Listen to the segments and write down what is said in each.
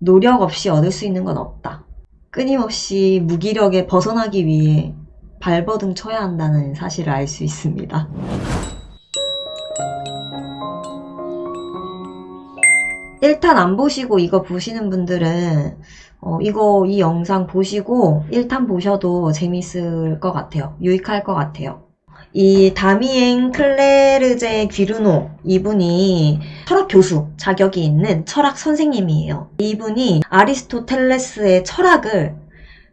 노력 없이 얻을 수 있는 건 없다. 끊임없이 무기력에 벗어나기 위해 발버둥 쳐야 한다는 사실을 알 수 있습니다. 일탄 안 보시고 이거 보시는 분들은 이 영상 보시고 1탄 보셔도 재밌을 것 같아요. 유익할 것 같아요. 이 다미엥 클레르제 귀르노, 이분이 철학 교수 자격이 있는 철학 선생님이에요. 이분이 아리스토텔레스의 철학을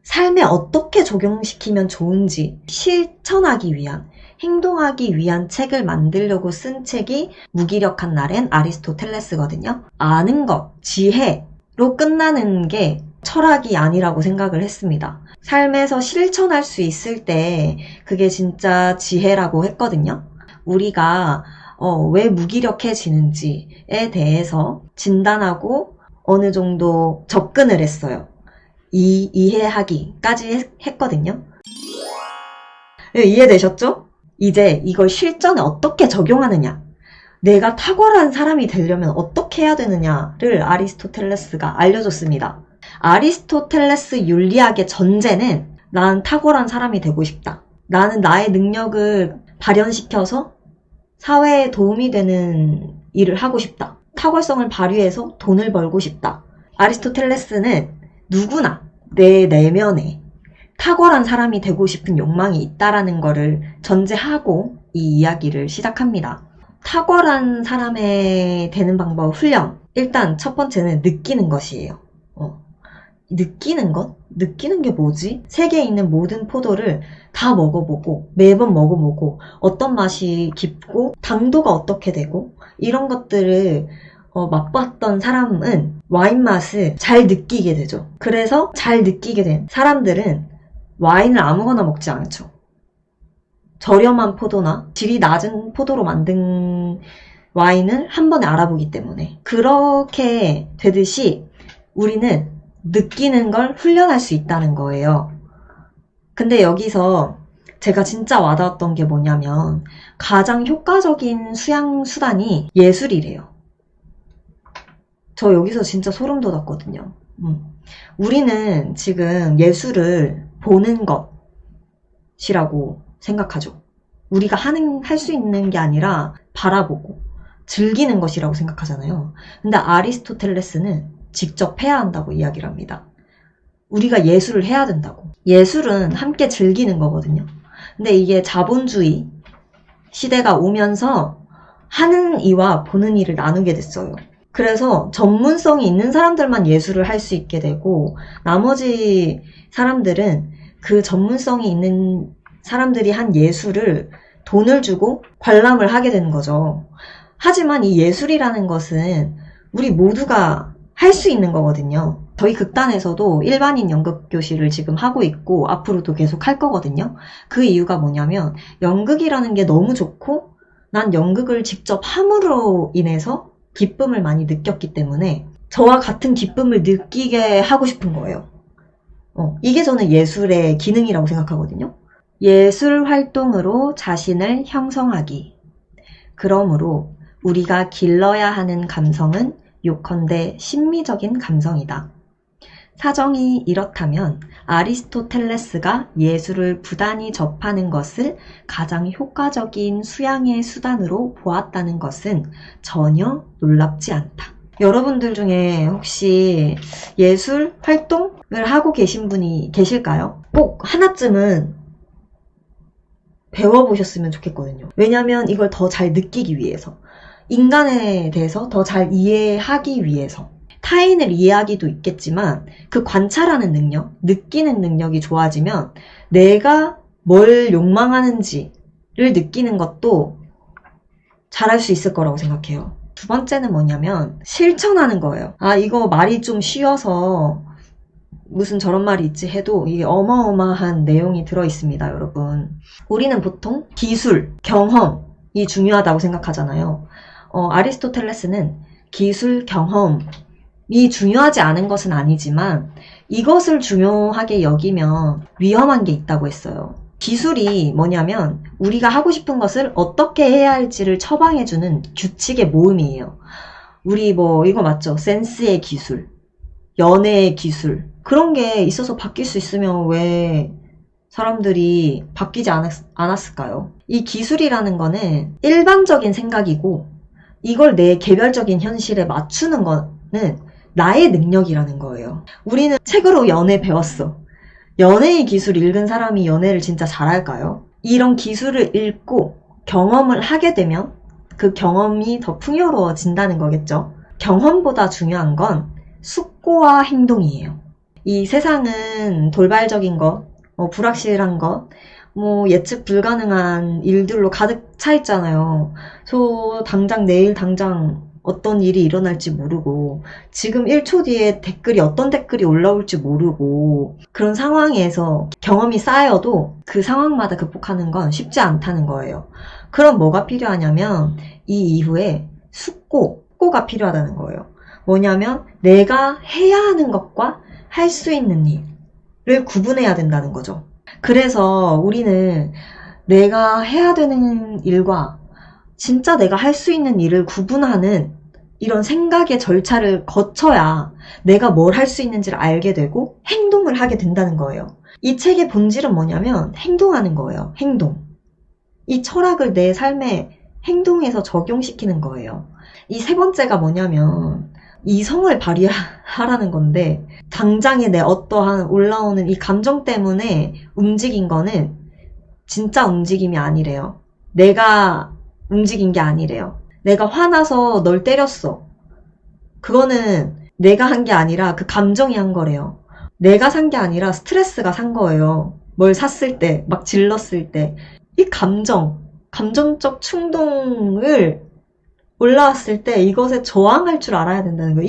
삶에 어떻게 적용시키면 좋은지 실천하기 위한, 행동하기 위한 책을 만들려고 쓴 책이 무기력한 날엔 아리스토텔레스거든요. 아는 것, 지혜로 끝나는 게 철학이 아니라고 생각을 했습니다. 삶에서 실천할 수 있을 때 그게 진짜 지혜라고 했거든요. 우리가 왜 무기력해지는지에 대해서 진단하고 어느 정도 접근을 했어요. 이해하기까지 했거든요. 이해되셨죠? 이제 이걸 실전에 어떻게 적용하느냐, 내가 탁월한 사람이 되려면 어떻게 해야 되느냐를 아리스토텔레스가 알려줬습니다. 아리스토텔레스 윤리학의 전제는 난 탁월한 사람이 되고 싶다. 나는 나의 능력을 발현시켜서 사회에 도움이 되는 일을 하고 싶다. 탁월성을 발휘해서 돈을 벌고 싶다. 아리스토텔레스는 누구나 내 내면에 탁월한 사람이 되고 싶은 욕망이 있다라는 거를 전제하고 이 이야기를 시작합니다. 탁월한 사람이 되는 방법 훈련. 일단 첫 번째는 느끼는 것이에요. 느끼는 것? 느끼는 게 뭐지? 세계에 있는 모든 포도를 다 먹어보고 매번 먹어보고 어떤 맛이 깊고 당도가 어떻게 되고 이런 것들을 맛봤던 사람은 와인 맛을 잘 느끼게 되죠. 그래서 잘 느끼게 된 사람들은 와인을 아무거나 먹지 않죠. 저렴한 포도나 질이 낮은 포도로 만든 와인을 한 번에 알아보기 때문에, 그렇게 되듯이 우리는 느끼는 걸 훈련할 수 있다는 거예요. 근데 여기서 제가 진짜 와닿았던 게 뭐냐면 가장 효과적인 수양 수단이 예술이래요. 저 여기서 진짜 소름 돋았거든요. 우리는 지금 예술을 보는 것이라고 생각하죠. 우리가 할 수 있는 게 아니라 바라보고 즐기는 것이라고 생각하잖아요. 근데 아리스토텔레스는 직접 해야 한다고 이야기를 합니다. 우리가 예술을 해야 된다고. 예술은 함께 즐기는 거거든요. 근데 이게 자본주의 시대가 오면서 하는 이와 보는 이를 나누게 됐어요. 그래서 전문성이 있는 사람들만 예술을 할 수 있게 되고 나머지 사람들은 그 전문성이 있는 사람들이 한 예술을 돈을 주고 관람을 하게 되는 거죠. 하지만 이 예술이라는 것은 우리 모두가 할 수 있는 거거든요. 저희 극단에서도 일반인 연극교실을 지금 하고 있고 앞으로도 계속 할 거거든요. 그 이유가 뭐냐면 연극이라는 게 너무 좋고 난 연극을 직접 함으로 인해서 기쁨을 많이 느꼈기 때문에 저와 같은 기쁨을 느끼게 하고 싶은 거예요. 이게 저는 예술의 기능이라고 생각하거든요. 예술 활동으로 자신을 형성하기. 그러므로 우리가 길러야 하는 감성은 요컨대 심미적인 감성이다. 사정이 이렇다면 아리스토텔레스가 예술을 부단히 접하는 것을 가장 효과적인 수양의 수단으로 보았다는 것은 전혀 놀랍지 않다. 여러분들 중에 혹시 예술 활동을 하고 계신 분이 계실까요? 꼭 하나쯤은 배워보셨으면 좋겠거든요. 왜냐면 이걸 더 잘 느끼기 위해서, 인간에 대해서 더 잘 이해하기 위해서, 타인을 이해하기도 있겠지만 그 관찰하는 능력, 느끼는 능력이 좋아지면 내가 뭘 욕망하는지를 느끼는 것도 잘할 수 있을 거라고 생각해요. 두 번째는 뭐냐면 실천하는 거예요. 이거 말이 좀 쉬워서 무슨 저런 말이 있지 해도 이게 어마어마한 내용이 들어있습니다, 여러분. 우리는 보통 기술, 경험이 중요하다고 생각하잖아요. 아리스토텔레스는 기술, 경험이 중요하지 않은 것은 아니지만 이것을 중요하게 여기면 위험한 게 있다고 했어요. 기술이 뭐냐면 우리가 하고 싶은 것을 어떻게 해야 할지를 처방해주는 규칙의 모음이에요. 우리 이거 맞죠? 센스의 기술. 연애의 기술, 그런 게 있어서 바뀔 수 있으면 왜 사람들이 바뀌지 않았을까요? 이 기술이라는 거는 일반적인 생각이고 이걸 내 개별적인 현실에 맞추는 거는 나의 능력이라는 거예요. 우리는 책으로 연애 배웠어. 연애의 기술 읽은 사람이 연애를 진짜 잘할까요? 이런 기술을 읽고 경험을 하게 되면 그 경험이 더 풍요로워진다는 거겠죠. 경험보다 중요한 건 숙고와 행동이에요. 이 세상은 돌발적인 것, 불확실한 것, 예측 불가능한 일들로 가득 차 있잖아요. 내일 당장 어떤 일이 일어날지 모르고, 지금 1초 뒤에 어떤 댓글이 올라올지 모르고, 그런 상황에서 경험이 쌓여도 그 상황마다 극복하는 건 쉽지 않다는 거예요. 그럼 뭐가 필요하냐면, 이 이후에 숙고가 필요하다는 거예요. 뭐냐면, 내가 해야 하는 것과 할 수 있는 일을 구분해야 된다는 거죠. 그래서 우리는 내가 해야 되는 일과 진짜 내가 할 수 있는 일을 구분하는 이런 생각의 절차를 거쳐야 내가 뭘 할 수 있는지를 알게 되고 행동을 하게 된다는 거예요. 이 책의 본질은 뭐냐면 행동하는 거예요. 행동. 이 철학을 내 삶에 행동해서 적용시키는 거예요. 이 세 번째가 뭐냐면 이성을 발휘하라는 건데 당장에 내 어떠한 올라오는 이 감정 때문에 움직인 거는 진짜 움직임이 아니래요. 내가 움직인 게 아니래요. 내가 화나서 널 때렸어. 그거는 내가 한 게 아니라 그 감정이 한 거래요. 내가 산 게 아니라 스트레스가 산 거예요. 뭘 샀을 때, 막 질렀을 때. 이 감정적 충동을 올라왔을 때 이것에 저항할 줄 알아야 된다는 거예요.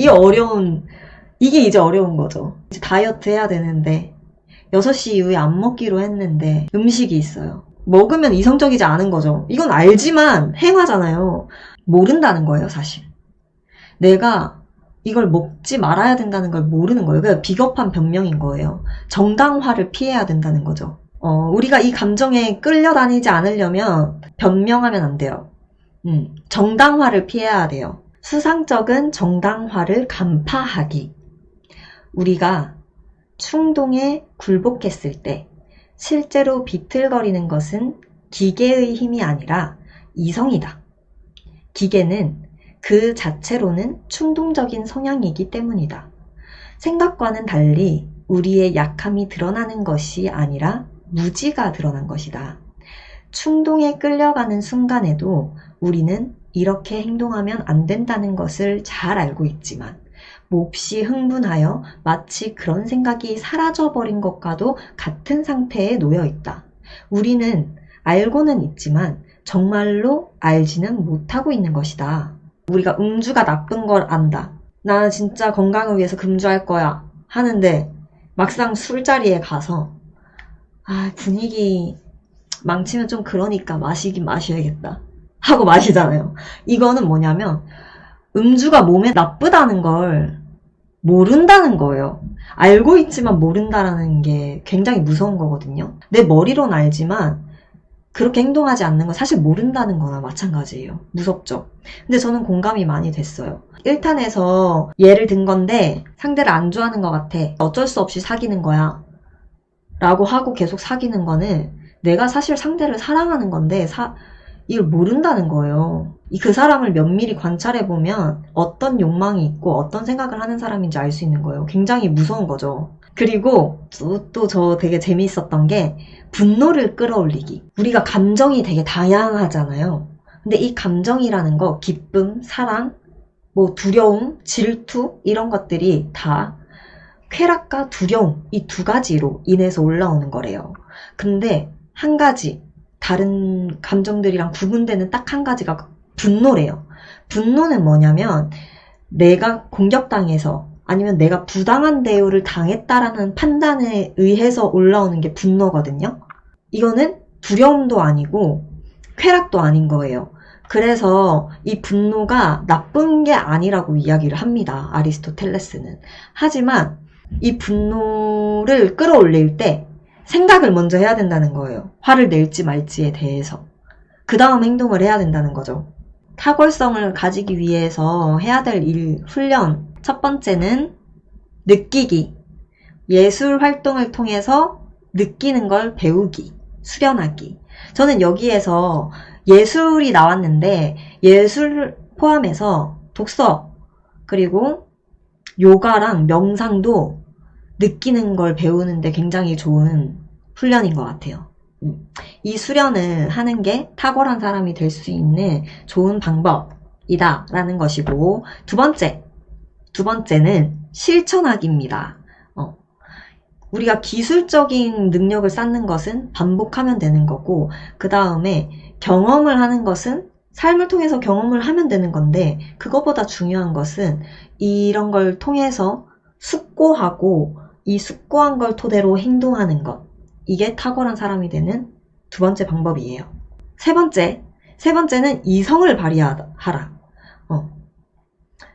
이게 이제 어려운 거죠. 이제 다이어트 해야 되는데 6시 이후에 안 먹기로 했는데 음식이 있어요. 먹으면 이성적이지 않은 거죠. 이건 알지만 행하잖아요. 모른다는 거예요, 사실. 내가 이걸 먹지 말아야 된다는 걸 모르는 거예요. 그러니까 비겁한 변명인 거예요. 정당화를 피해야 된다는 거죠. 우리가 이 감정에 끌려다니지 않으려면 변명하면 안 돼요. 정당화를 피해야 돼요. 수상적인 정당화를 간파하기. 우리가 충동에 굴복했을 때 실제로 비틀거리는 것은 기계의 힘이 아니라 이성이다. 기계는 그 자체로는 충동적인 성향이기 때문이다. 생각과는 달리 우리의 약함이 드러나는 것이 아니라 무지가 드러난 것이다. 충동에 끌려가는 순간에도 우리는 이렇게 행동하면 안 된다는 것을 잘 알고 있지만 몹시 흥분하여 마치 그런 생각이 사라져버린 것과도 같은 상태에 놓여 있다. 우리는 알고는 있지만 정말로 알지는 못하고 있는 것이다. 우리가 음주가 나쁜 걸 안다. 나는 진짜 건강을 위해서 금주할 거야 하는데 막상 술자리에 가서 분위기 망치면 좀 그러니까 마시긴 마셔야겠다 하고 마시잖아요. 이거는 뭐냐면 음주가 몸에 나쁘다는 걸 모른다는 거예요. 알고 있지만 모른다라는 게 굉장히 무서운 거거든요. 내 머리로는 알지만 그렇게 행동하지 않는 건 사실 모른다는 거나 마찬가지예요. 무섭죠? 근데 저는 공감이 많이 됐어요. 1탄에서 예를 든 건데 상대를 안 좋아하는 것 같아. 어쩔 수 없이 사귀는 거야. 라고 하고 계속 사귀는 거는 내가 사실 상대를 사랑하는 건데 이걸 모른다는 거예요. 그 사람을 면밀히 관찰해보면 어떤 욕망이 있고 어떤 생각을 하는 사람인지 알 수 있는 거예요. 굉장히 무서운 거죠. 그리고 또 저 되게 재미있었던 게 분노를 끌어올리기. 우리가 감정이 되게 다양하잖아요. 근데 이 감정이라는 거 기쁨, 사랑, 두려움, 질투 이런 것들이 다 쾌락과 두려움 이 두 가지로 인해서 올라오는 거래요. 근데 한 가지 다른 감정들이랑 구분되는 딱 한 가지가 분노래요. 분노는 뭐냐면 내가 공격당해서 아니면 내가 부당한 대우를 당했다라는 판단에 의해서 올라오는 게 분노거든요. 이거는 두려움도 아니고 쾌락도 아닌 거예요. 그래서 이 분노가 나쁜 게 아니라고 이야기를 합니다. 아리스토텔레스는. 하지만 이 분노를 끌어올릴 때 생각을 먼저 해야 된다는 거예요. 화를 낼지 말지에 대해서. 그 다음 행동을 해야 된다는 거죠. 탁월성을 가지기 위해서 해야 될 훈련. 첫 번째는 느끼기, 예술 활동을 통해서 느끼는 걸 배우기, 수련하기. 저는 여기에서 예술이 나왔는데 예술 포함해서 독서, 그리고 요가랑 명상도 느끼는 걸 배우는데 굉장히 좋은 훈련인 것 같아요. 이 수련을 하는 게 탁월한 사람이 될 수 있는 좋은 방법이다 라는 것이고, 두 번째는 실천하기입니다. 우리가 기술적인 능력을 쌓는 것은 반복하면 되는 거고, 그 다음에 경험을 하는 것은 삶을 통해서 경험을 하면 되는 건데, 그것보다 중요한 것은 이런 걸 통해서 숙고하고 이 숙고한 걸 토대로 행동하는 것. 이게 탁월한 사람이 되는 두 번째 방법이에요. 세 번째는 이성을 발휘하라.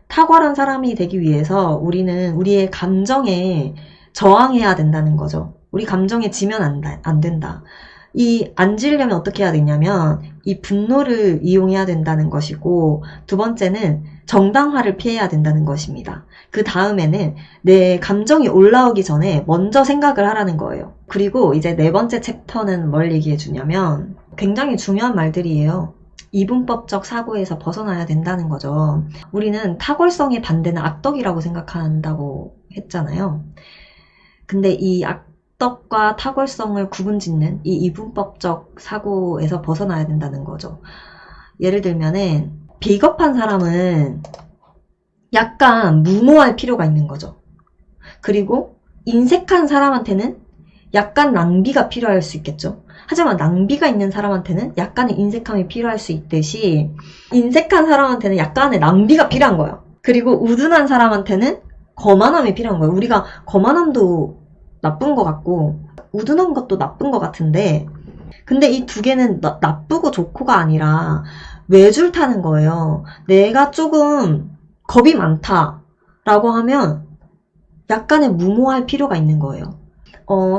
탁월한 사람이 되기 위해서 우리는 우리의 감정에 저항해야 된다는 거죠. 우리 감정에 지면 안 된다. 안 지려면 어떻게 해야 되냐면 이 분노를 이용해야 된다는 것이고, 두 번째는 정당화를 피해야 된다는 것입니다. 그 다음에는 내 감정이 올라오기 전에 먼저 생각을 하라는 거예요. 그리고 이제 네 번째 챕터는 뭘 얘기해 주냐면 굉장히 중요한 말들이에요. 이분법적 사고에서 벗어나야 된다는 거죠. 우리는 탁월성의 반대는 악덕이라고 생각한다고 했잖아요. 근데 이 악덕과 탁월성을 구분짓는 이 이분법적 사고에서 벗어나야 된다는 거죠. 예를 들면은 비겁한 사람은 약간 무모할 필요가 있는 거죠. 그리고 인색한 사람한테는 약간 낭비가 필요할 수 있겠죠. 하지만 낭비가 있는 사람한테는 약간의 인색함이 필요할 수 있듯이, 인색한 사람한테는 약간의 낭비가 필요한 거예요. 그리고 우둔한 사람한테는 거만함이 필요한 거예요. 우리가 거만함도 나쁜 것 같고 우둔한 것도 나쁜 것 같은데, 근데 이 두 개는 나쁘고 좋고가 아니라 외줄 타는 거예요. 내가 조금 겁이 많다라고 하면 약간의 무모할 필요가 있는 거예요.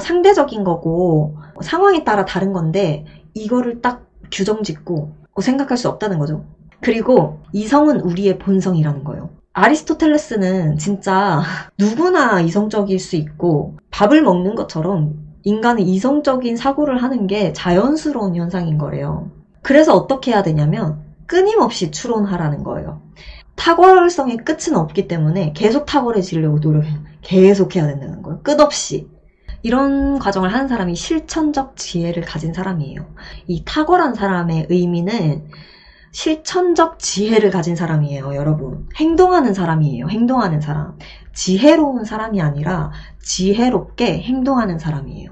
상대적인 거고 상황에 따라 다른 건데 이거를 딱 규정짓고 생각할 수 없다는 거죠. 그리고 이성은 우리의 본성이라는 거예요. 아리스토텔레스는 진짜 누구나 이성적일 수 있고 밥을 먹는 것처럼 인간은 이성적인 사고를 하는 게 자연스러운 현상인 거래요. 그래서 어떻게 해야 되냐면 끊임없이 추론하라는 거예요. 탁월성의 끝은 없기 때문에 계속 탁월해지려고 계속 해야 된다는 거예요. 끝없이. 이런 과정을 하는 사람이 실천적 지혜를 가진 사람이에요. 이 탁월한 사람의 의미는 실천적 지혜를 가진 사람이에요, 여러분. 행동하는 사람이에요, 행동하는 사람. 지혜로운 사람이 아니라 지혜롭게 행동하는 사람이에요.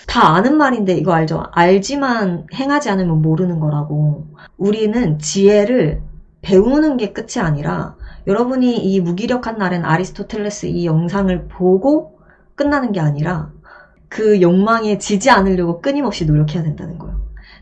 다 아는 말인데 이거 알죠? 알지만 행하지 않으면 모르는 거라고. 우리는 지혜를 배우는 게 끝이 아니라, 여러분이 이 무기력한 날엔 아리스토텔레스 이 영상을 보고 끝나는 게 아니라 그 욕망에 지지 않으려고 끊임없이 노력해야 된다는 거예요.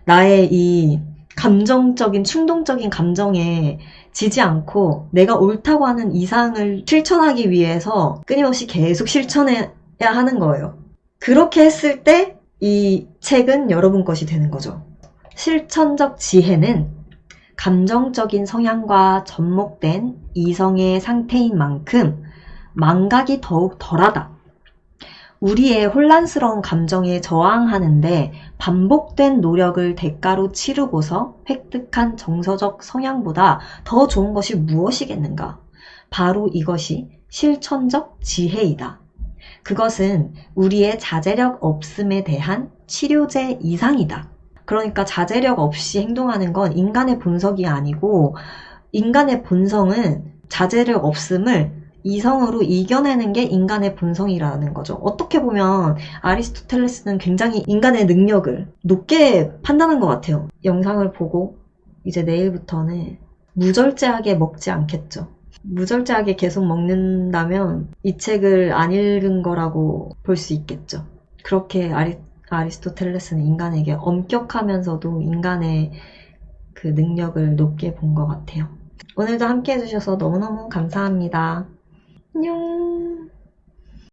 나의 이 감정적인, 충동적인 감정에 지지 않고 내가 옳다고 하는 이상을 실천하기 위해서 끊임없이 계속 실천해야 하는 거예요. 그렇게 했을 때 이 책은 여러분 것이 되는 거죠. 실천적 지혜는 감정적인 성향과 접목된 이성의 상태인 만큼 망각이 더욱 덜하다. 우리의 혼란스러운 감정에 저항하는데 반복된 노력을 대가로 치르고서 획득한 정서적 성향보다 더 좋은 것이 무엇이겠는가? 바로 이것이 실천적 지혜이다. 그것은 우리의 자제력 없음에 대한 치료제 이상이다. 그러니까 자제력 없이 행동하는 건 인간의 본성이 아니고, 인간의 본성은 자제력 없음을 이성으로 이겨내는 게 인간의 본성이라는 거죠. 어떻게 보면 아리스토텔레스는 굉장히 인간의 능력을 높게 판단한 것 같아요. 영상을 보고 이제 내일부터는 무절제하게 먹지 않겠죠. 무절제하게 계속 먹는다면 이 책을 안 읽은 거라고 볼 수 있겠죠. 그렇게 아리스토텔레스는 인간에게 엄격하면서도 인간의 그 능력을 높게 본 것 같아요. 오늘도 함께 해주셔서 너무너무 감사합니다. 안녕.